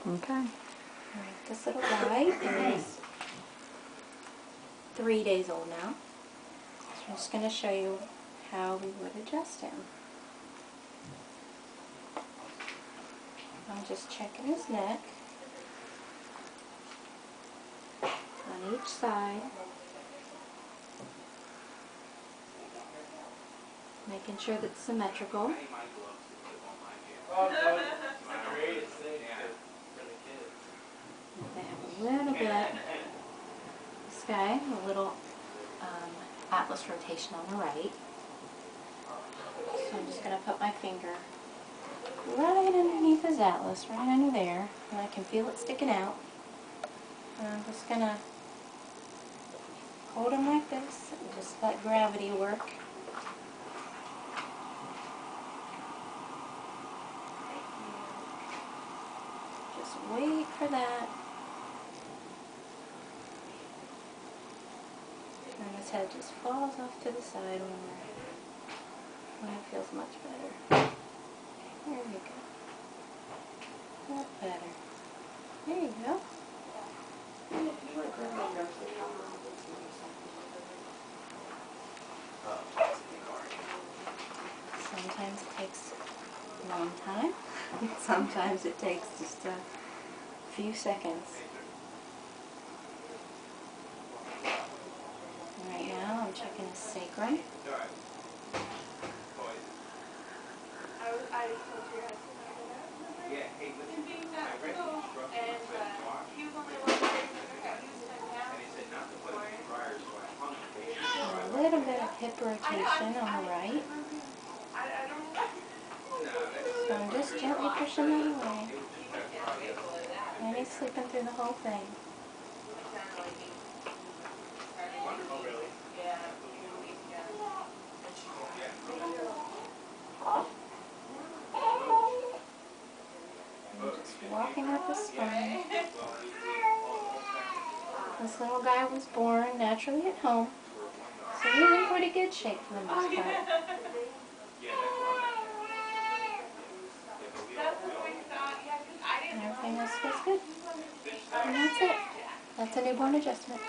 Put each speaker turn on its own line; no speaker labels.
Okay.
Alright, this little guy is 3 days old now. So I'm just going to show you how we would adjust him. I'm just checking his neck on each side, making sure that it's symmetrical. They have a little bit, this guy, a little atlas rotation on the right. So I'm just going to put my finger right underneath his atlas, right under there, and I can feel it sticking out. And I'm just going to hold him like this and just let gravity work. Just wait for that. And his head just falls off to the side when it feels much better. There you go. Not better. There you go. Sometimes it takes a long time. Sometimes it takes just a few seconds. Right now I'm checking his sacrum. A little bit of hip rotation on the right. So I'm just gently pushing that away. And he's sleeping through the whole thing. I'm just walking up his spine. This little guy was born naturally at home, so he's in pretty good shape for the most part. And everything else feels good. And that's it. That's a newborn adjustment.